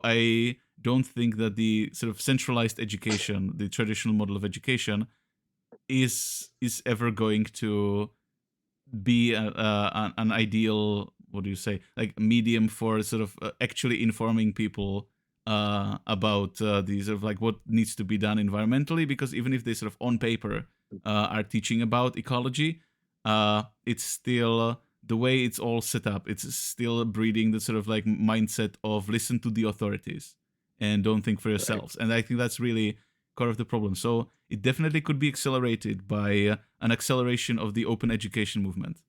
I don't think that the sort of centralized education, the traditional model of education, is ever going to be an ideal, what do you say, like medium for sort of actually informing people about these sort of like what needs to be done environmentally, because even if they sort of on paper are teaching about ecology, it's still the way it's all set up, it's still breeding the sort of like mindset of listen to the authorities and don't think for Right. yourselves. And I think that's really core of the problem. So it definitely could be accelerated by an acceleration of the open education movement,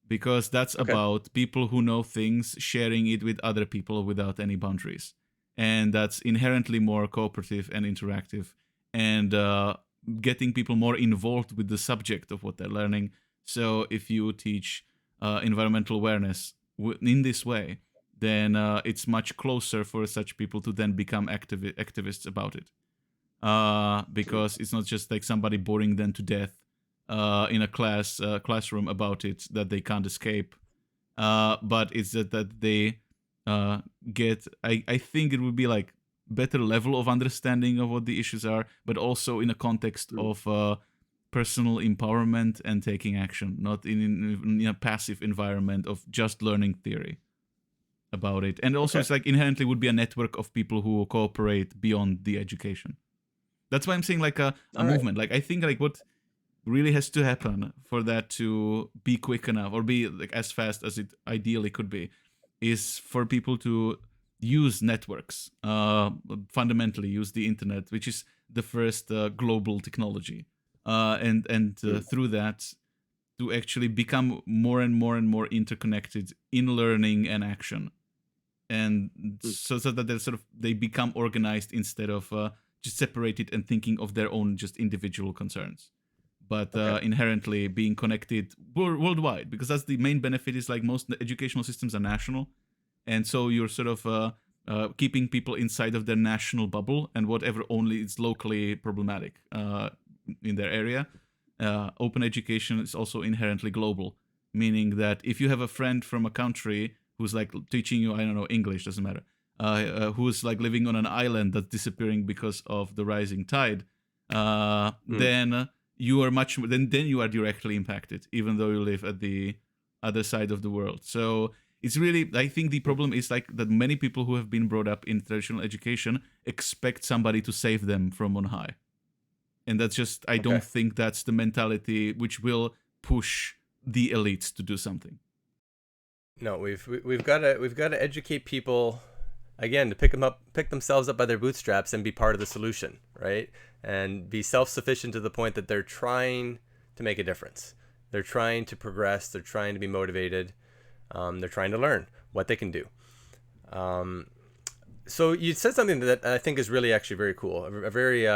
because that's Okay. about people who know things sharing it with other people without any boundaries, and that's inherently more cooperative and interactive, and getting people more involved with the subject of what they're learning. So if you teach environmental awareness in this way, then it's much closer for such people to then become activists about it, because it's not just like somebody boring them to death in a classroom about it that they can't escape, but it's that they get. I think it would be like better level of understanding of what the issues are, but also in a context Mm. of personal empowerment and taking action, not in a passive environment of just learning theory about it. And also, Okay. it's like inherently would be a network of people who cooperate beyond the education. That's why I'm saying like a All right. movement. Like I think like what really has to happen for that to be quick enough or be like as fast as it ideally could be is for people to use networks, fundamentally use the internet, which is the first global technology, and Mm. through that to actually become more and more and more interconnected in learning and action, and Mm. so that they're sort of they become organized instead of just separated and thinking of their own just individual concerns, but Okay. inherently being connected worldwide, because that's the main benefit. Is like most educational systems are national, and so you're sort of keeping people inside of their national bubble, and whatever only is locally problematic in their area. Open education is also inherently global, meaning that if you have a friend from a country who's like teaching you, I don't know, English, doesn't matter, who's like living on an island that's disappearing because of the rising tide, Mm. then you are much then you are directly impacted, even though you live at the other side of the world. So it's really, I think the Mm. problem is like that many people who have been brought up in traditional education expect somebody to save them from on high, and that's just, I Okay. don't think that's the mentality which will push the elites to do something. No, we've got to educate people again to pick themselves up by their bootstraps and be part of the solution, right? And be self-sufficient to the point that they're trying to make a difference. They're trying to progress. They're trying to be motivated. They're trying to learn what they can do. Um, so you said something that I think is really actually very cool, a very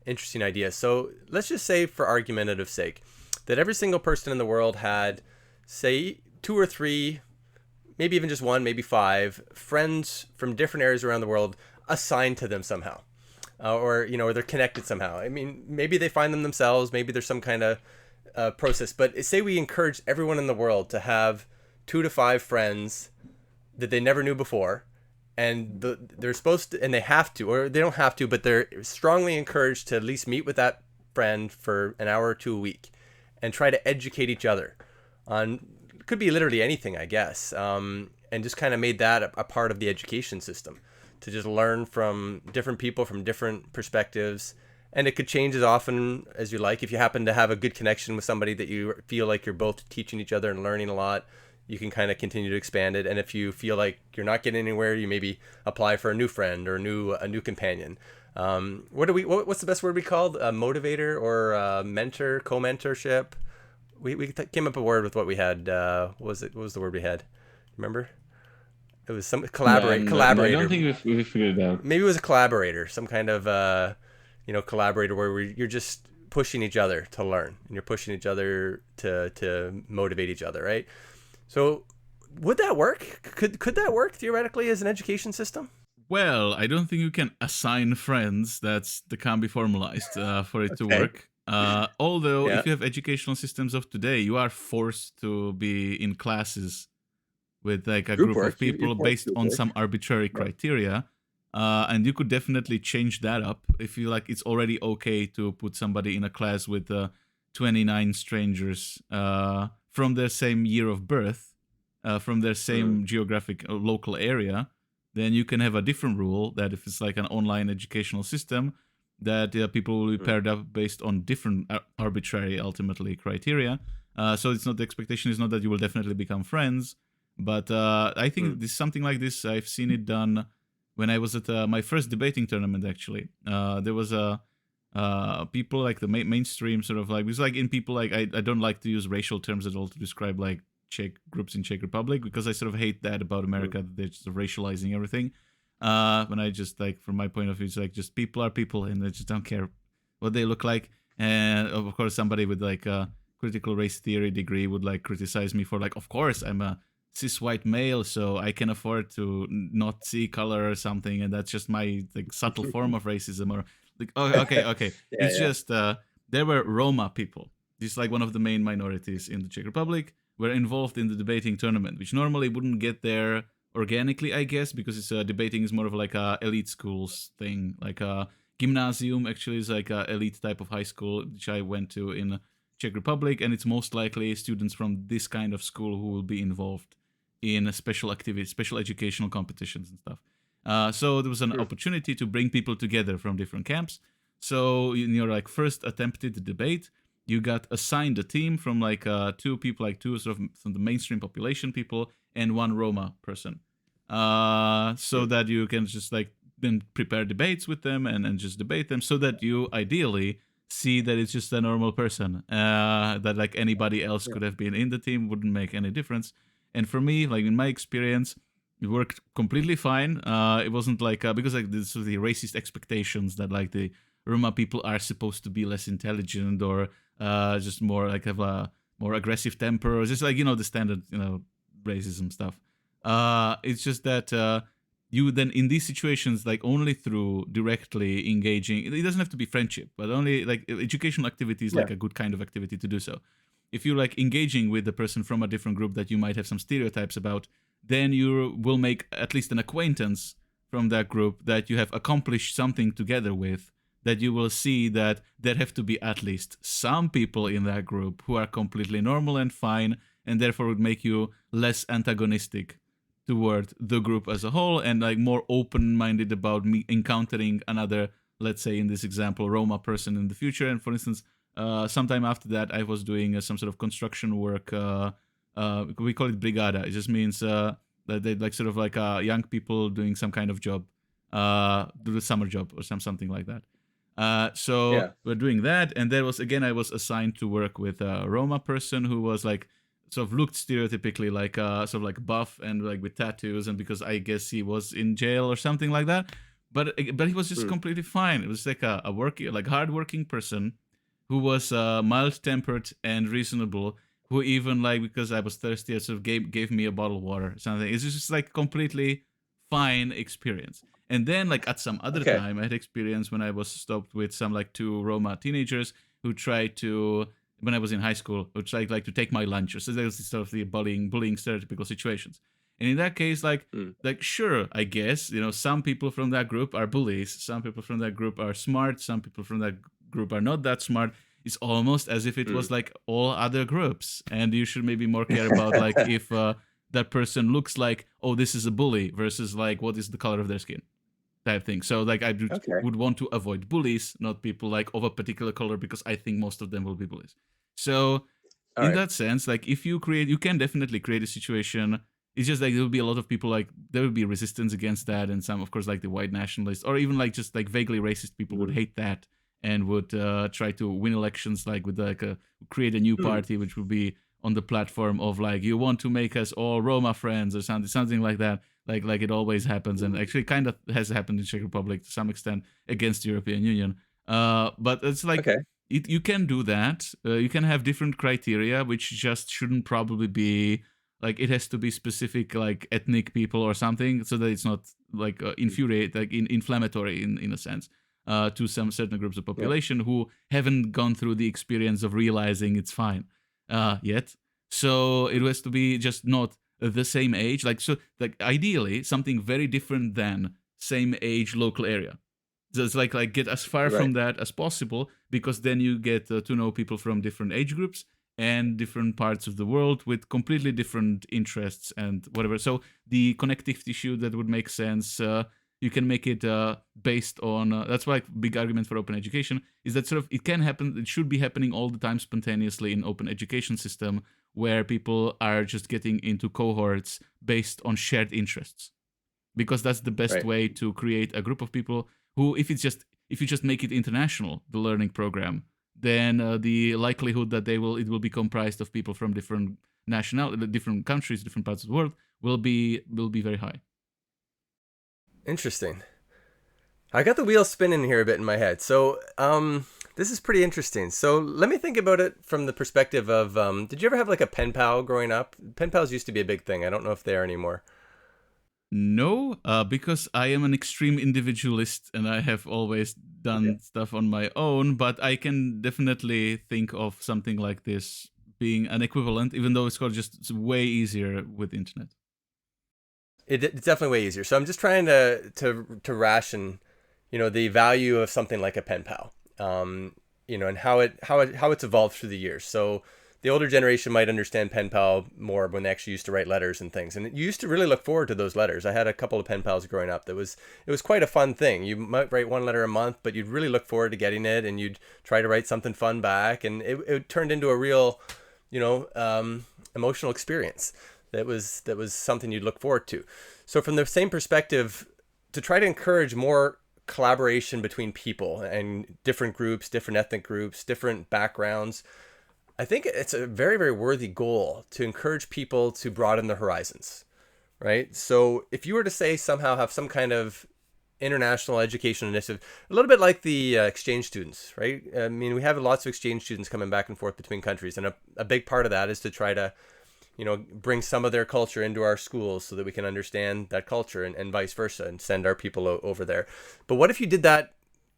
interesting idea. So let's just say, for argumentative sake, that every single person in the world had, say, two or three, maybe even just one, maybe five friends from different areas around the world assigned to them somehow, or they're connected somehow. I mean, maybe they find them themselves. Maybe there's some kind of process. But say we encourage everyone in the world to have 2 to 5 friends that they never knew before, and they're supposed to, and they have to, or they don't have to, but they're strongly encouraged to at least meet with that friend for an hour or two a week, and try to educate each other on, could be literally anything, I guess, and just kind of made that a part of the education system, to just learn from different people from different perspectives. And it could change as often as you like. If you happen to have a good connection with somebody that you feel like you're both teaching each other and learning a lot, you can kind of continue to expand it. And if you feel like you're not getting anywhere, you maybe apply for a new friend or a new companion. What's the best word we called? A motivator or a mentor, co-mentorship? We came up with a word with what we had. What was the word we had? Remember? It was some No, no, I don't collaborator. think we figured it out. Maybe it was a collaborator, some kind of collaborator where you're just pushing each other to learn, and you're pushing each other to motivate each other, right? So would that work? Could that work theoretically as an education system? Well, I don't think you can assign friends. That can't be formalized for it to Okay. work. Although, Yeah. if you have educational systems of today, you are forced to be in classes with like a Group group of work. You people force based group on work. some arbitrary Right. criteria. And you could definitely change that up if you like. It's already okay to put somebody in a class with 29 strangers from their same year of birth, from their same geographic local area. Then you can have a different rule that if it's like an online educational system, that people will be paired up based on different arbitrary, ultimately, criteria. So it's not, the expectation is not that you will definitely become friends, but I think this something like this, I've seen it done when I was at my first debating tournament. Actually, there was a people like the mainstream sort of like, because like in people like I don't like to use racial terms at all to describe like Czech groups in Czech Republic, because I sort of hate that about America, that they're just racializing everything. When I just like, from my point of view, it's like just people are people and they just don't care what they look like. And of course somebody with like a critical race theory degree would like criticize me for like, of course I'm a cis white male, so I can afford to not see color or something, and that's just my like subtle form of racism. Or like, oh, okay. It's just there were Roma people, just like one of the main minorities in the Czech Republic, were involved in the debating tournament, which normally wouldn't get there organically, I guess, because it's debating is more of like a elite schools thing. Like a gymnasium actually is like a elite type of high school, which I went to in Czech Republic, and it's most likely students from this kind of school who will be involved in special activities, special educational competitions and stuff. So there was an opportunity to bring people together from different camps. So in your like first attempted debate, you got assigned a team from like two people, like two sort of from the mainstream population people and one Roma person, so that you can just like then prepare debates with them and just debate them, so that you ideally see that it's just a normal person, that like anybody else could have been in the team, wouldn't make any difference. And for me, like in my experience, it worked completely fine. It wasn't like because like this was the racist expectations that like the Roma people are supposed to be less intelligent or just more like have a more aggressive temper, or just like, you know, the standard, you know, racism stuff. It's just that you then in these situations, like only through directly engaging, it doesn't have to be friendship, but only like educational activity is like a good kind of activity to do so. If you're like engaging with the person from a different group that you might have some stereotypes about, then you will make at least an acquaintance from that group that you have accomplished something together with, that you will see that there have to be at least some people in that group who are completely normal and fine, and therefore would make you less antagonistic toward the group as a whole, and like more open-minded about me encountering another, let's say in this example, Roma person in the future. And for instance, sometime after that, I was doing some sort of construction work. We call it brigada. It just means that they like sort of like young people doing some kind of job, do the summer job or something like that. So we're doing that, and there was again I was assigned to work with a Roma person who was like sort of looked stereotypically like sort of like buff and like with tattoos, and because I guess he was in jail or something like that. But he was just completely fine. It was like a working, like hardworking person who was mild-tempered and reasonable, who even like, because I was thirsty, sort of gave me a bottle of water or something. It's just like completely fine experience. And then like at some other time, I had experience when I was stopped with some like two Roma teenagers who tried to, when I was in high school, who tried like to take my lunch. So there was sort of the bullying stereotypical situations. And in that case, like sure, I guess, you know, some people from that group are bullies, some people from that group are smart, some people from that group are not that smart. It's almost as if it was like all other groups, and you should maybe more care about like if that person looks like, oh, this is a bully, versus like what is the color of their skin, type thing. So like I would want to avoid bullies, not people like of a particular color, because I think most of them will be bullies. So in that sense, like if you can definitely create a situation. It's just like there will be a lot of people, like there will be resistance against that, and some, of course, like the white nationalists, or even like just like vaguely racist people would hate that and would try to win elections, like with like create a new party which would be on the platform of like, you want to make us all Roma friends or something like that, like it always happens, and actually kind of has happened in Czech Republic to some extent against the European Union. But it's like you can do that. You can have different criteria, which just shouldn't probably be. Like it has to be specific, like ethnic people or something, so that it's not like inflammatory in a sense to some certain groups of population who haven't gone through the experience of realizing it's fine yet. So it has to be just not the same age. Like so, like ideally something very different than same age local area. So it's like get as far Right. from that as possible, because then you get to know people from different age groups and different parts of the world with completely different interests and whatever. So the connective tissue that would make sense. You can make it based on. That's why big argument for open education is that sort of it can happen. It should be happening all the time spontaneously in open education system, where people are just getting into cohorts based on shared interests, because that's the best Right. way to create a group of people who, if you just make it international, the learning program, then the likelihood that it will be comprised of people from different different countries, different parts of the world will be very high. Interesting. I got the wheels spinning here a bit in my head. So, this is pretty interesting. So let me think about it from the perspective of, did you ever have like a pen pal growing up? Pen pals used to be a big thing. I don't know if they are anymore. No, because I am an extreme individualist and I have always done stuff on my own, but I can definitely think of something like this being an equivalent, even though it's way easier with the internet. It's definitely way easier. So I'm just trying to ration, the value of something like a pen pal, and how it's evolved through the years. So the older generation might understand pen pal more when they actually used to write letters and things, and you used to really look forward to those letters. I had a couple of pen pals growing up. It was quite a fun thing. You might write one letter a month, but you'd really look forward to getting it, and you'd try to write something fun back, and it turned into a real, emotional experience. That was something you'd look forward to. So from the same perspective, to try to encourage more collaboration between people and different groups, different ethnic groups, different backgrounds, I think it's a very, very worthy goal to encourage people to broaden their horizons, right? So if you were to say somehow have some kind of international education initiative, a little bit like the exchange students, right? I mean, we have lots of exchange students coming back and forth between countries, and a big part of that is to try to bring some of their culture into our schools so that we can understand that culture, and vice versa, and send our people over there. But what if you did that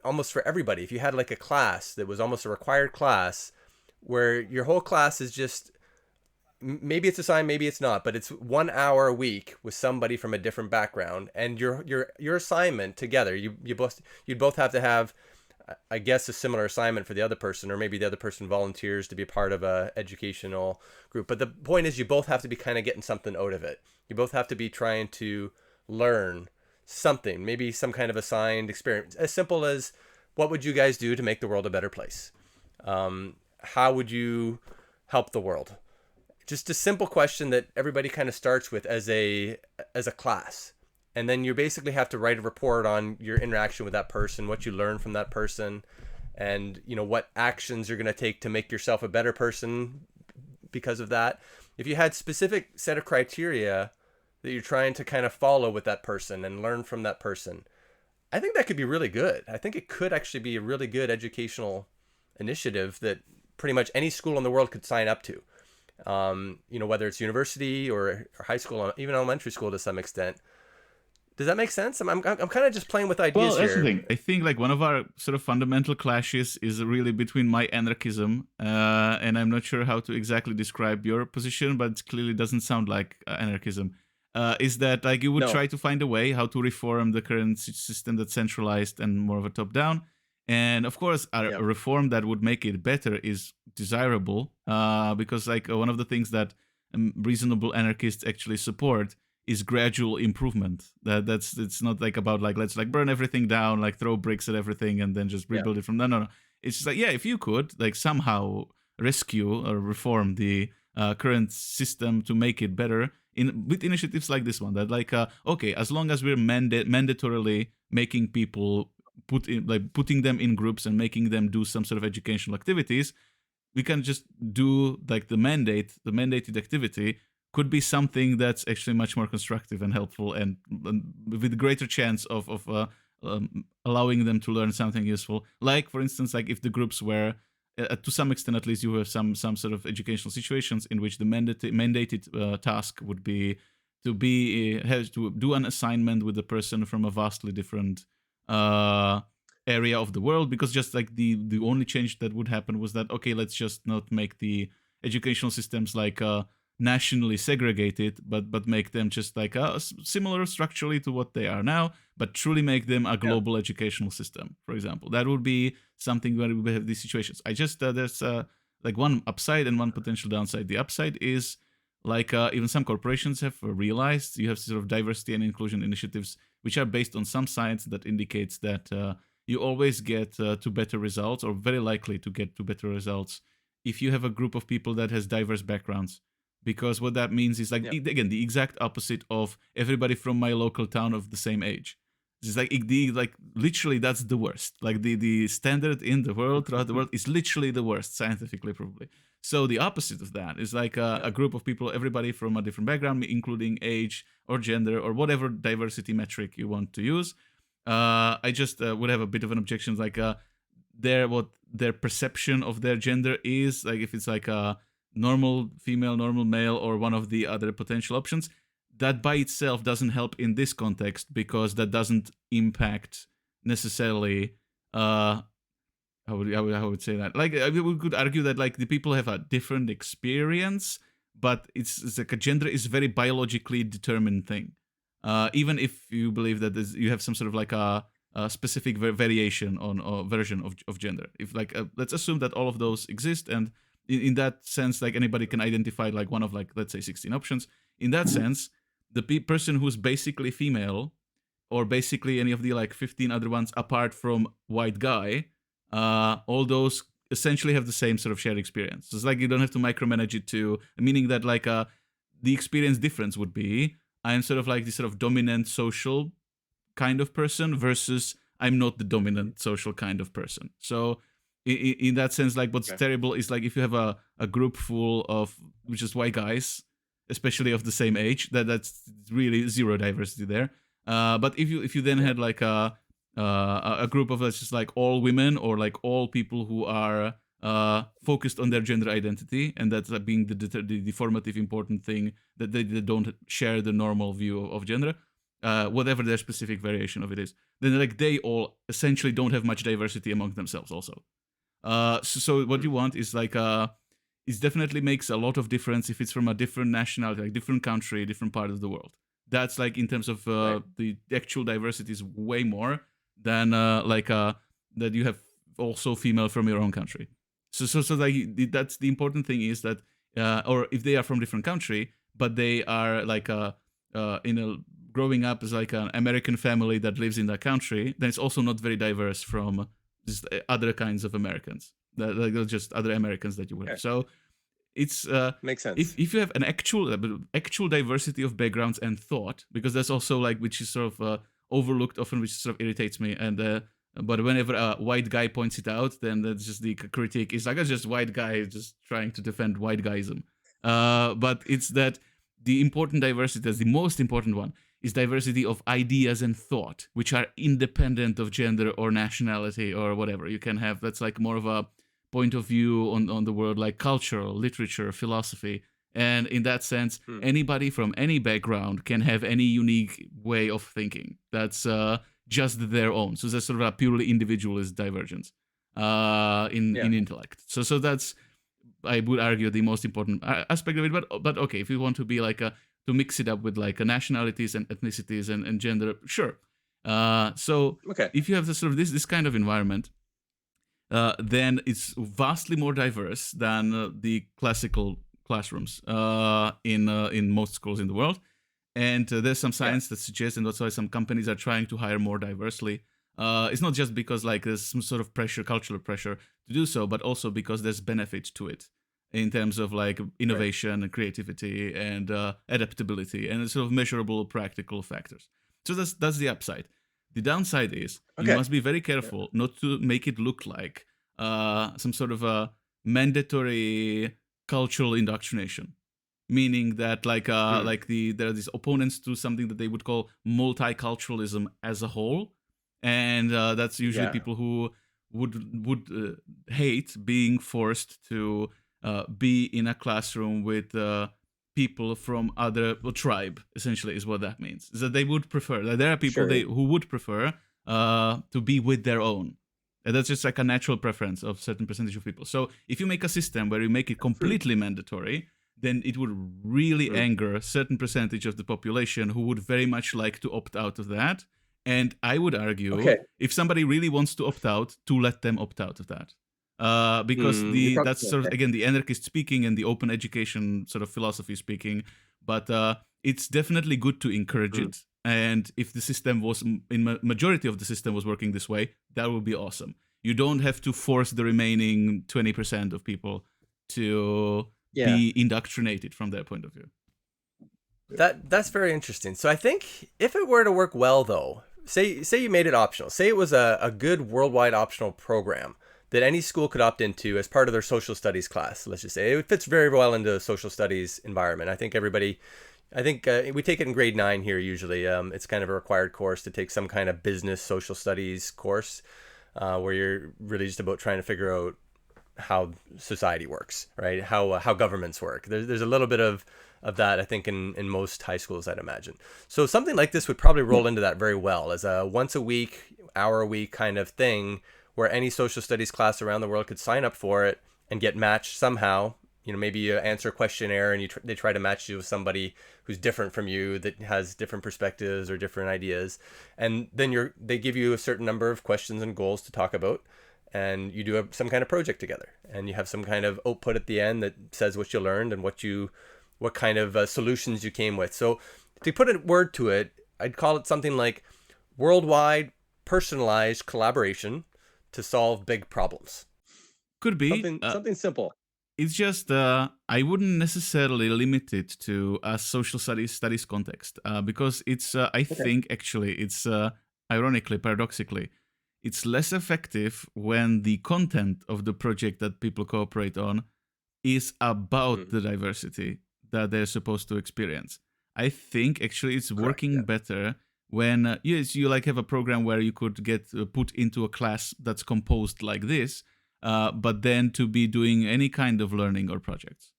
almost for everybody? If you had like a class that was almost a required class where your whole class is just, maybe it's assigned, maybe it's not, but it's 1 hour a week with somebody from a different background, and your assignment together, you'd both have to have, I guess, a similar assignment for the other person, or maybe the other person volunteers to be part of a educational group. But the point is, you both have to be kind of getting something out of it. You both have to be trying to learn something, maybe some kind of assigned experience, as simple as, what would you guys do to make the world a better place? How would you help the world? Just a simple question that everybody kind of starts with as a class. And then you basically have to write a report on your interaction with that person, what you learned from that person, and what actions you're going to take to make yourself a better person because of that. If you had specific set of criteria that you're trying to kind of follow with that person and learn from that person, I think that could be really good. I think it could actually be a really good educational initiative that pretty much any school in the world could sign up to. Whether it's university or high school, or even elementary school to some extent. Does that make sense? I'm kind of just playing with ideas well, that's here. The thing. I think like one of our sort of fundamental clashes is really between my anarchism, and I'm not sure how to exactly describe your position, but it clearly doesn't sound like anarchism. Is that like you would try to find a way how to reform the current system that's centralized and more of a top-down? And of course, a reform that would make it better is desirable, because like one of the things that reasonable anarchists actually support is gradual improvement. It's not like about like let's like burn everything down, like throw bricks at everything and then just rebuild it from there. No. It's just like, if you could like somehow rescue or reform the current system to make it better with initiatives like this one, that like okay, as long as we're mandatorily making people putting them in groups and making them do some sort of educational activities, we can just do like the mandated activity could be something that's actually much more constructive and helpful, and with greater chance of allowing them to learn something useful. Like, for instance, like if the groups were, to some extent at least, you have some sort of educational situations in which the mandated task would be has to do an assignment with a person from a vastly different area of the world, because just like the only change that would happen was that, okay, let's just not make the educational systems like nationally segregated, but make them just like similar structurally to what they are now, but truly make them a global educational system, for example. That would be something where we have these situations. I just there's like one upside and one potential downside. The upside is like even some corporations have realized you have sort of diversity and inclusion initiatives which are based on some science that indicates that you always get to better results, or very likely to get to better results, if you have a group of people that has diverse backgrounds. Because what that means is like again the exact opposite of everybody from my local town of the same age. It's like literally that's the worst. Like the standard in the world, throughout the world, is literally the worst, scientifically probably. So the opposite of that is like a group of people, everybody from a different background, including age or gender or whatever diversity metric you want to use. I just would have a bit of an objection, like what their perception of their gender is, like if it's like a normal female, normal male, or one of the other potential options. That by itself doesn't help in this context, because that doesn't impact necessarily. I would say that. Like we could argue that like the people have a different experience, but it's like a gender is very biologically determined thing. Even if you believe that you have some sort of like a specific variation on or version of gender. If like let's assume that all of those exist, and in that sense, like anybody can identify like one of like let's say 16 options. In that sense, the person who's basically female, or basically any of the like 15 other ones apart from white guy, all those essentially have the same sort of shared experience. So it's like you don't have to micromanage it to, meaning that like the experience difference would be I'm sort of like this sort of dominant social kind of person versus I'm not the dominant social kind of person. So in that sense, like what's terrible is like if you have a group full of just white guys, especially of the same age, that's really zero diversity there. But if you then had like a group of just like all women, or like all people who are focused on their gender identity, and that's being the formative important thing, that they don't share the normal view of gender, whatever their specific variation of it is, then like they all essentially don't have much diversity among themselves also. So what you want is like it definitely makes a lot of difference if it's from a different nationality, like different country, different part of the world. That's like in terms of the actual diversity is way more than that you have also female from your own country. So like that's the important thing is that or if they are from different country, but they are like in a growing up as like an American family that lives in that country, then it's also not very diverse from just other kinds of Americans, like just other Americans that you would have. So it's makes sense if you have an actual diversity of backgrounds and thought, because that's also like which is sort of overlooked often, which sort of irritates me. And but whenever a white guy points it out, then that's just the critique. It's like it's just white guy just trying to defend white guyism. But it's that the important diversity, that's the most important one, is diversity of ideas and thought, which are independent of gender or nationality or whatever. You can have, that's like more of a point of view on the world, like cultural, literature, philosophy. And in that sense, anybody from any background can have any unique way of thinking. That's just their own. So that's sort of a purely individualist divergence in intellect. So that's, I would argue, the most important aspect of it. But okay, if you want to be like to mix it up with like nationalities and ethnicities and gender, sure. So if you have this sort of this kind of environment, then it's vastly more diverse than the classical classrooms in most schools in the world. And there's some science that suggests, and that's why some companies are trying to hire more diversely. It's not just because like there's some sort of pressure, cultural pressure to do so, but also because there's benefit to it in terms of like innovation and creativity and adaptability and sort of measurable practical factors. So that's the upside. The downside is you must be very careful not to make it look like some sort of a mandatory cultural indoctrination, meaning that like there are these opponents to something that they would call multiculturalism as a whole, and that's usually people who would hate being forced to be in a classroom with people from other tribe. Essentially, is what that means. Is that they would prefer that there are people who would prefer to be with their own. And that's just like a natural preference of certain percentage of people. So if you make a system where you make it completely mandatory, then it would really anger a certain percentage of the population who would very much like to opt out of that. And I would argue, if somebody really wants to opt out, to let them opt out of that. Because that's sort of, again, the anarchist speaking and the open education sort of philosophy speaking. But it's definitely good to encourage it. And if the system was, in majority of the system was working this way, that would be awesome. You don't have to force the remaining 20% of people to be indoctrinated from their point of view. That's very interesting. So I think if it were to work well, though, say you made it optional, say it was a good worldwide optional program that any school could opt into as part of their social studies class. Let's just say it fits very well into a social studies environment. I think we take it in grade 9 here usually. It's kind of a required course to take some kind of business social studies course where you're really just about trying to figure out how society works, right? How governments work. There's a little bit of that, I think, in most high schools, I'd imagine. So something like this would probably roll into that very well as a once a week, hour a week kind of thing where any social studies class around the world could sign up for it and get matched somehow. You know, maybe you answer a questionnaire and they try to match you with somebody who's different from you that has different perspectives or different ideas. And then they give you a certain number of questions and goals to talk about. And you do some kind of project together, and you have some kind of output at the end that says what you learned and what kind of solutions you came with. So to put a word to it, I'd call it something like worldwide personalized collaboration to solve big problems. Could be something simple. It's just I wouldn't necessarily limit it to a social studies context because it's I think actually it's ironically, paradoxically, it's less effective when the content of the project that people cooperate on is about the diversity that they're supposed to experience. I think actually it's working better when you like have a program where you could get put into a class that's composed like this, but then to be doing any kind of learning or projects.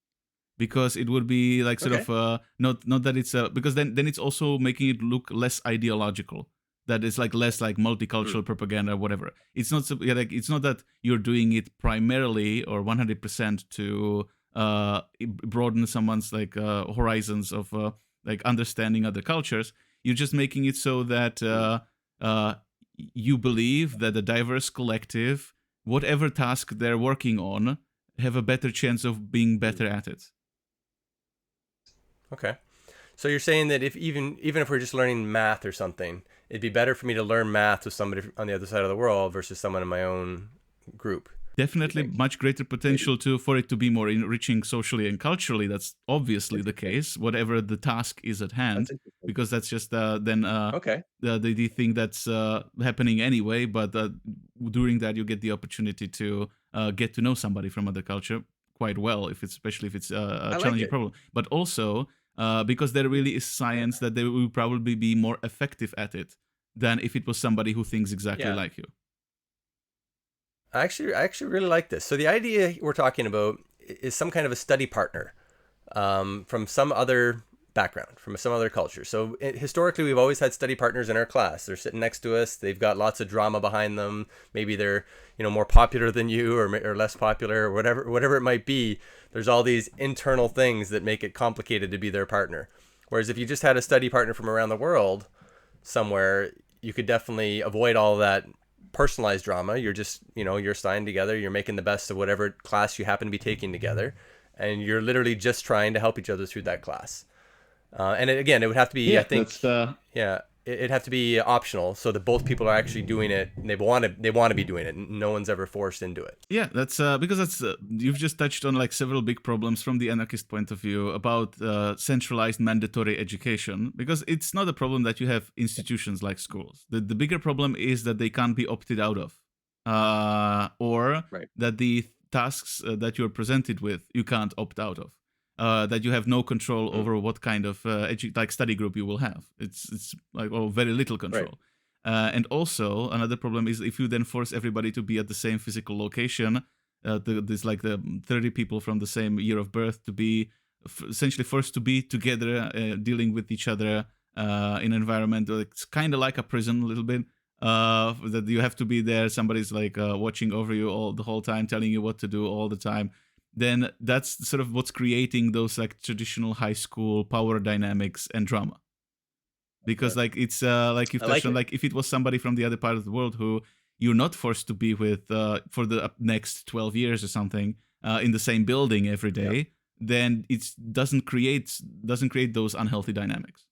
Because it would be like sort of not that it's because then it's also making it look less ideological. That is like less like multicultural propaganda or whatever. It's not like it's not that you're doing it primarily or 100% to broaden someone's like horizons of like understanding other cultures. You're just making it so that you believe that a diverse collective, whatever task they're working on, have a better chance of being better at it. Okay. So you're saying that even if we're just learning math or something, it'd be better for me to learn math with somebody on the other side of the world versus someone in my own group. Definitely much greater potential for it to be more enriching socially and culturally. That's obviously the case, whatever the task is at hand, because that's just the thing that's happening anyway. But during that, you get the opportunity to get to know somebody from other culture quite well, especially if it's a challenging problem. But also, because there really is science that they will probably be more effective at it than if it was somebody who thinks exactly like you. I actually really like this. So the idea we're talking about is some kind of a study partner from some other background, from some other culture. So historically, we've always had study partners in our class. They're sitting next to us. They've got lots of drama behind them. Maybe they're more popular than you or less popular or whatever it might be. There's all these internal things that make it complicated to be their partner. Whereas if you just had a study partner from around the world somewhere, you could definitely avoid all that personalized drama. You're just, you're assigned together. You're making the best of whatever class you happen to be taking together. And you're literally just trying to help each other through that class. And it would have to be, I think, it'd have to be optional so that both people are actually doing it and they want to be doing it. No one's ever forced into it. Yeah, that's because that's you've just touched on like several big problems from the anarchist point of view about centralized mandatory education, because it's not a problem that you have institutions like schools. The bigger problem is that they can't be opted out of, or that the tasks that you're presented with you can't opt out of. That you have no control over what kind of study group you will have. It's like very little control. And also another problem is if you then force everybody to be at the same physical location, there's like the 30 people from the same year of birth to be essentially forced to be together, dealing with each other in an environment. It's kind of like a prison a little bit. That you have to be there. Somebody's like watching over you the whole time, telling you what to do all the time. then that's sort of what's creating those like traditional high school power dynamics and drama. Because like it's like you've I like touched on, it. like if it was somebody from the other part of the world who you're not forced to be with for the next 12 years or something in the same building every day, then it doesn't create those unhealthy dynamics.